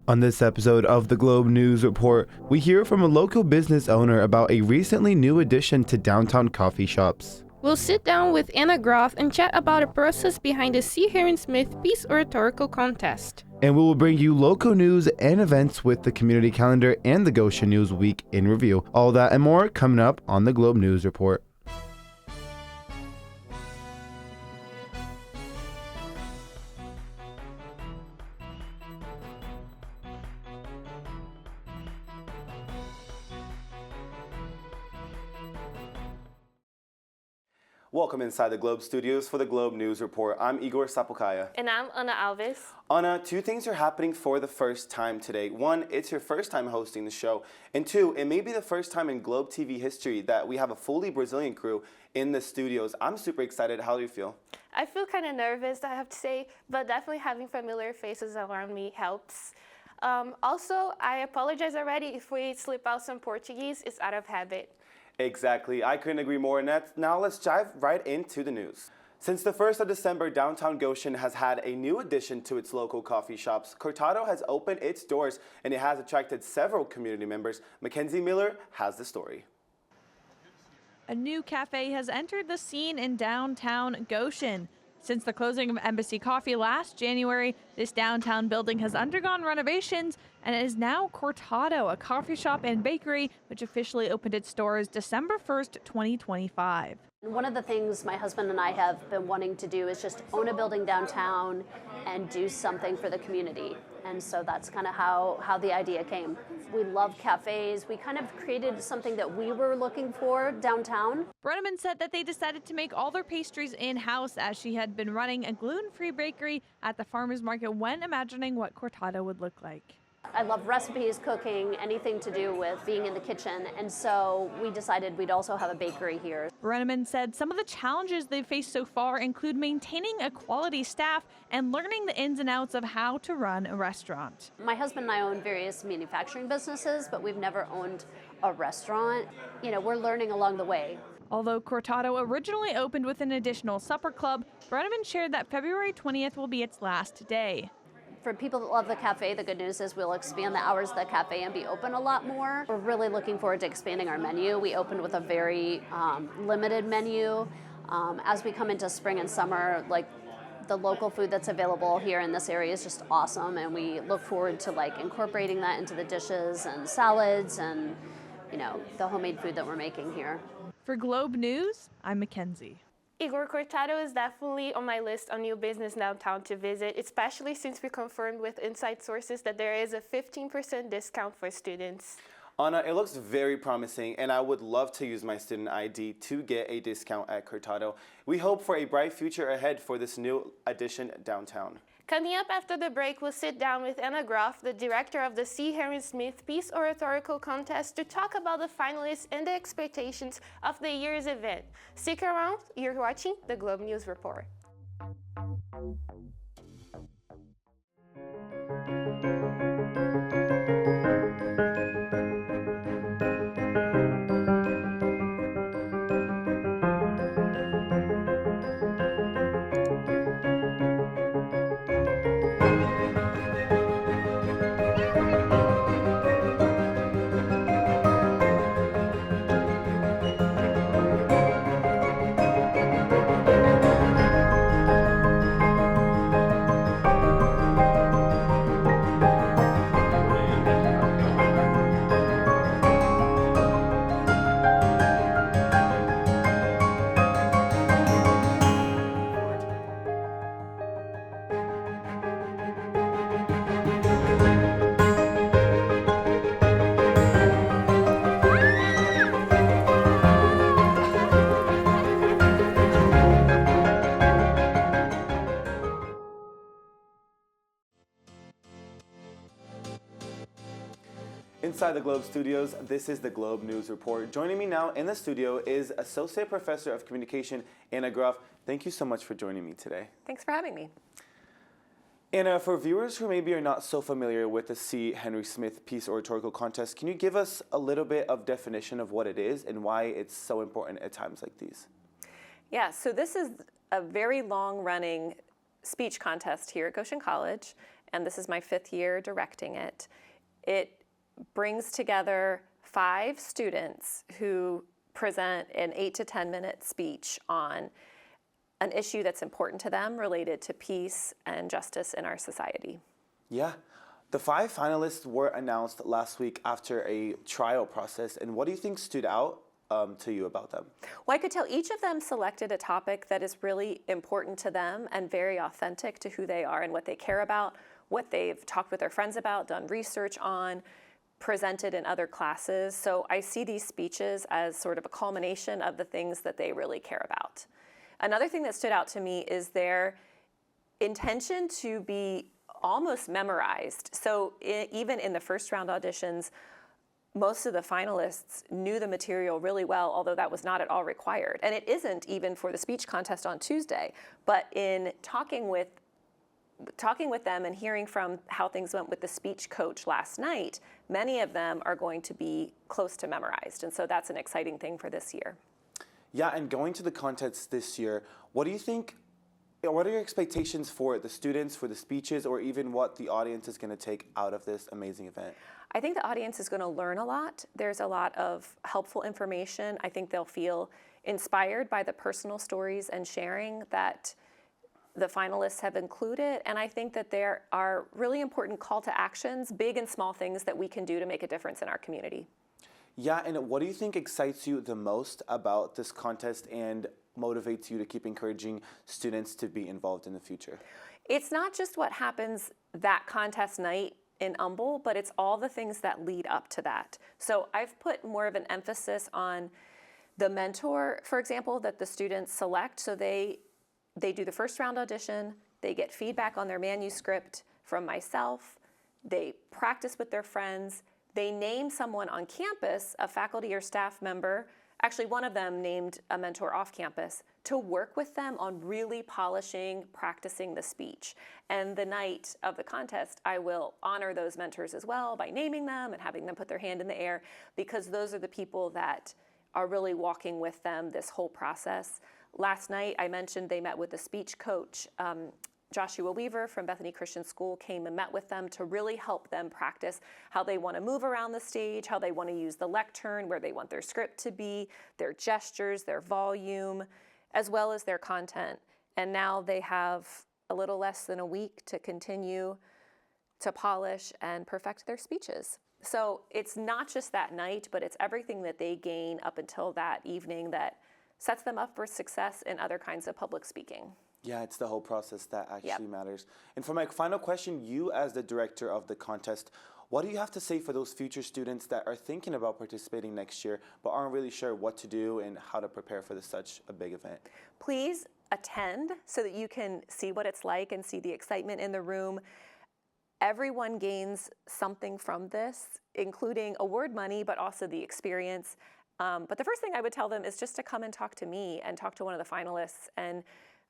On this episode of the Globe News Report, we hear from a local business owner about a recently new addition to downtown coffee shops. We'll sit down with GROFF and chat about the process behind the C. Herrera Smith Peace Oratorical Contest. And we will bring you local news and events with the community calendar and the GOSHEN News Week in review. All that and more coming up on the Globe News Report. Welcome inside the Globe studios for the Globe News Report. I'm Igor Sapokaya. And I'm Ana Alves. Ana, two things are happening for the first time today. One, it's your first time hosting the show. And two, it may be the first time in Globe TV history that we have a fully Brazilian crew in the studios. I'm super excited. How do you feel? I feel kind of nervous, I have to say, but definitely having familiar faces around me helps. Also, I apologize already if we slip out some Portuguese. It's out of habit. Exactly. I couldn't agree more. And now let's dive right into the news. Since the 1st of December, downtown Goshen has had a new addition to its local coffee shops. Cortado has opened its doors and it has attracted several community members. Mackenzie Miller has the story. A new cafe has entered the scene in downtown Goshen. Since the closing of Embassy Coffee last January, this downtown building has undergone renovations and is now Cortado, a coffee shop and bakery, which officially opened its doors December 1st, 2025. One of the things my husband and I have been wanting to do is just own a building downtown and do something for the community. And so that's kind of how the idea came. We love cafes. We kind of created something that we were looking for downtown. Brenneman said that they decided to make all their pastries in-house as she had been running a gluten-free bakery at the farmers market when imagining what Cortado would look like. I love recipes, cooking, anything to do with being in the kitchen, and so we decided we'd also have a bakery here. Brenneman said some of the challenges they've faced so far include maintaining a quality staff and learning the ins and outs of how to run a restaurant. My husband and I own various manufacturing businesses, but we've never owned a restaurant. You know, we're learning along the way. Although Cortado originally opened with an additional supper club, Brenneman shared that February 20th will be its last day. For people that love the cafe, the good news is we'll expand the hours of the cafe and be open a lot more. We're really looking forward to expanding our menu. We opened with a very limited menu. As we come into spring and summer, like the local food that's available here in this area is just awesome, and we look forward to like incorporating that into the dishes and salads and, you know, the homemade food that we're making here. For Globe News, I'm Mackenzie. Igor, Cortado is definitely on my list on new business downtown to visit, especially since we confirmed with inside sources that there is a 15% discount for students. Ana, it looks very promising, and I would love to use my student ID to get a discount at Cortado. We hope for a bright future ahead for this new addition downtown. Coming up after the break, we'll sit down with GROFF, the director of the C. Herrera Smith Peace Oratorical Contest, to talk about the finalists and the expectations of the year's event. Stick around, you're watching the Globe News Report. Inside the Globe studios, this is the Globe News Report. Joining me now in the studio is Associate Professor of Communication, Ana GROFF. Thank you so much for joining me today. Thanks for having me. Ana, for viewers who maybe are not so familiar with the C. Herrera Smith Peace Oratorical Contest, can you give us a little bit of definition of what it is and why it's so important at times like these? Yeah, so this is a very long-running speech contest here at Goshen College. and this is my 5th year directing it. It brings together 5 students who present an 8 to 10 minute speech on an issue that's important to them related to peace and justice in our society. Yeah. The 5 finalists were announced last week after a trial process. And what do you think stood out to you about them? Well, I could tell each of them selected a topic that is really important to them and very authentic to who they are and what they care about, what they've talked with their friends about, done research on, presented in other classes. So I see these speeches as sort of a culmination of the things that they really care about. Another thing that stood out to me is their intention to be almost memorized. So even in the first round auditions, most of the finalists knew the material really well, although that was not at all required. And it isn't even for the speech contest on Tuesday. But in talking with them and hearing from how things went with the speech coach last night, many of them are going to be close to memorized. And so that's an exciting thing for this year. Yeah, and going to the contest this year, what do you think, what are your expectations for the students, for the speeches, or even what the audience is going to take out of this amazing event? I think the audience is going to learn a lot. There's a lot of helpful information. I think they'll feel inspired by the personal stories and sharing that the finalists have included. And I think that there are really important call to actions, big and small things that we can do to make a difference in our community. Yeah, and what do you think excites you the most about this contest and motivates you to keep encouraging students to be involved in the future? It's not just what happens that contest night in Humble, but it's all the things that lead up to that. So I've put more of an emphasis on the mentor, for example, that the students select. So they do the first round audition, they get feedback on their manuscript from myself, they practice with their friends, they name someone on campus, a faculty or staff member, actually one of them named a mentor off campus, to work with them on really polishing, practicing the speech. And the night of the contest, I will honor those mentors as well by naming them and having them put their hand in the air, because those are the people that are really walking with them this whole process. Last night, I mentioned they met with the speech coach. Joshua Weaver from Bethany Christian School came and met with them to really help them practice how they want to move around the stage, how they want to use the lectern, where they want their script to be, their gestures, their volume, as well as their content. And now they have a little less than a week to continue to polish and perfect their speeches. So it's not just that night, but it's everything that they gain up until that evening that sets them up for success in other kinds of public speaking. Yeah, it's the whole process that actually matters. And for my final question, you as the director of the contest, what do you have to say for those future students that are thinking about participating next year but aren't really sure what to do and how to prepare for such a big event? Please attend so that you can see what it's like and see the excitement in the room. Everyone gains something from this, including award money, but also the experience. But the first thing I would tell them is just to come and talk to me and talk to one of the finalists. And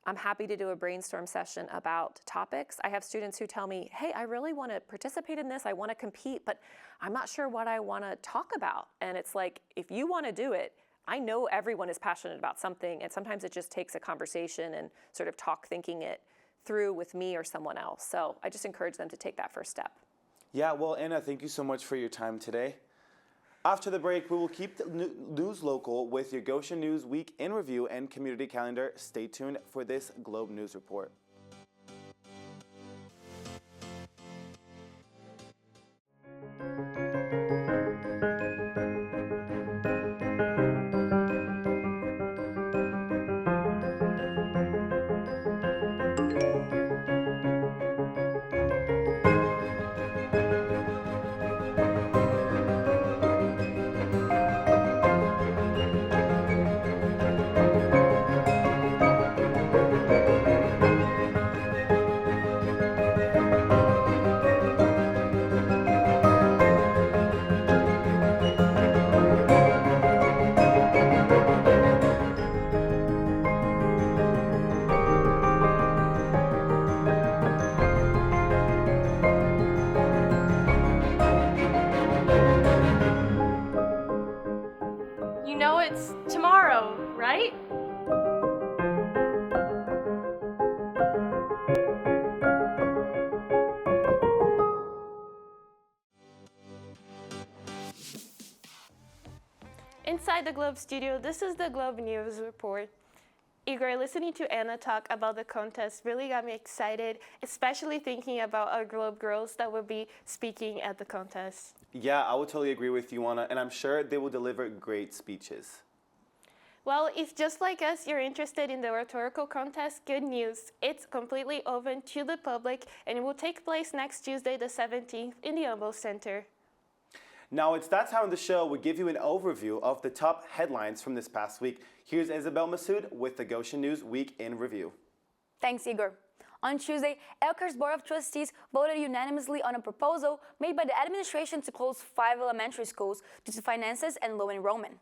I'm happy to do a brainstorm session about topics. I have students who tell me, hey, I really want to participate in this. I want to compete, but I'm not sure what I want to talk about. And it's like, if you want to do it, I know everyone is passionate about something. And sometimes it just takes a conversation and sort of thinking it through with me or someone else. So I just encourage them to take that first step. Yeah, well, Anna, thank you so much for your time today. After the break, we will keep the news local with your Goshen News Week in Review and Community Calendar. Stay tuned for this Globe News Report. Inside the Globe studio, this is the Globe News Report. Igor, listening to Anna talk about the contest really got me excited, especially thinking about our Globe girls that will be speaking at the contest. Yeah, I would totally agree with you, Anna, and I'm sure they will deliver great speeches. Well, if just like us, you're interested in the oratorical contest, good news. It's completely open to the public and it will take place next Tuesday, the 17th in the Humboldt Center. Now it's that time of the show we give you an overview of the top headlines from this past week. Here's Isabel Massoud with the Goshen News Week in Review. Thanks, Igor. On Tuesday, Elkhar's Board of Trustees voted unanimously on a proposal made by the administration to close 5 elementary schools due to finances and low enrollment.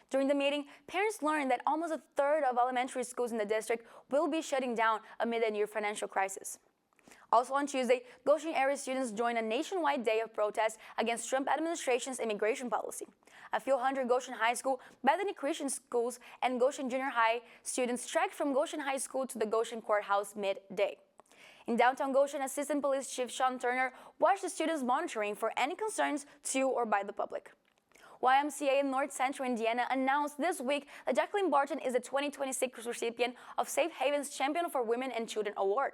During the meeting, parents learned that almost a third of elementary schools in the district will be shutting down amid a near financial crisis. Also on Tuesday, Goshen area students joined a nationwide day of protest against Trump administration's immigration policy. A few hundred Goshen High School, Bethany Christian Schools, and Goshen Junior High students trekked from Goshen High School to the Goshen Courthouse midday. In downtown Goshen, Assistant Police Chief Sean Turner watched the students monitoring for any concerns to or by the public. YMCA in North Central Indiana announced this week that Jacqueline Barton is the 2026 recipient of Safe Haven's Champion for Women and Children Award.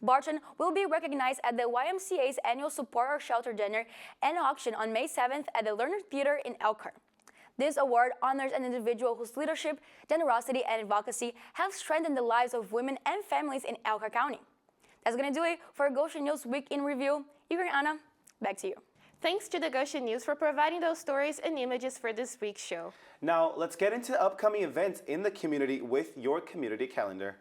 Barton will be recognized at the YMCA's annual Support Our Shelter dinner and auction on May 7th at the Lerner Theater in Elkhart. This award honors an individual whose leadership, generosity, and advocacy have strengthened the lives of women and families in Elkhart County. That's going to do it for Goshen News Week in Review. Igor and Anna, back to you. Thanks to the Goshen News for providing those stories and images for this week's show. Now let's get into upcoming events in the community with your community calendar.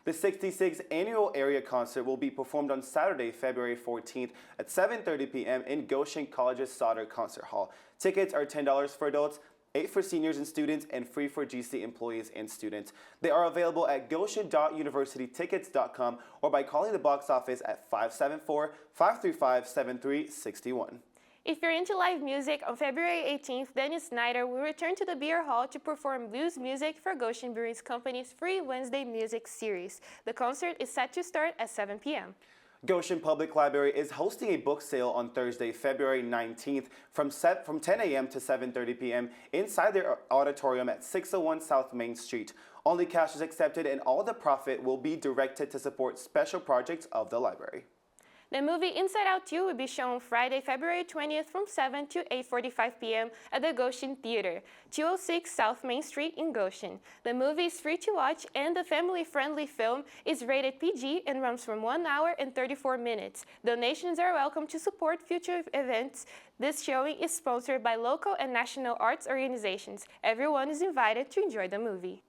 The 66th Annual Area Concert will be performed on Saturday, February 14th at 7:30 p.m. in Goshen College's Sauter Concert Hall. Tickets are $10 for adults, $8 for seniors and students, and free for GC employees and students. They are available at goshen.universitytickets.com or by calling the box office at 574-535-7361. If you're into live music, on February 18th, Dennis Snyder will return to the Beer Hall to perform blues music for Goshen Brewing Company's free Wednesday music series. The concert is set to start at 7 p.m. Goshen Public Library is hosting a book sale on Thursday, February 19th from 10 a.m. to 7:30 p.m. inside their auditorium at 601 South Main Street. Only cash is accepted and all the profit will be directed to support special projects of the library. The movie Inside Out 2 will be shown Friday, February 20th from 7 to 8:45 p.m. at the Goshen Theater, 206 South Main Street in Goshen. The movie is free to watch and the family-friendly film is rated PG and runs from 1 hour and 34 minutes. Donations are welcome to support future events. This showing is sponsored by local and national arts organizations. Everyone is invited to enjoy the movie.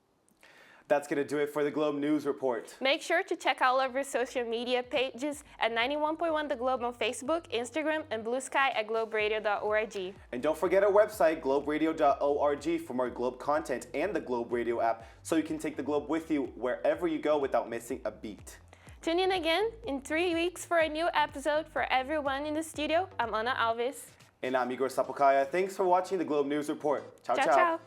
That's going to do it for the Globe News Report. Make sure to check all of our social media pages at 91.1 The Globe on Facebook, Instagram, and Bluesky at globeradio.org. And don't forget our website, globeradio.org, for more Globe content and the Globe Radio app, so you can take the Globe with you wherever you go without missing a beat. Tune in again in 3 weeks for a new episode. For everyone in the studio, I'm Ana Alves. And I'm Igor Sapokaya. Thanks for watching the Globe News Report. Ciao, Ciao, ciao. ciao.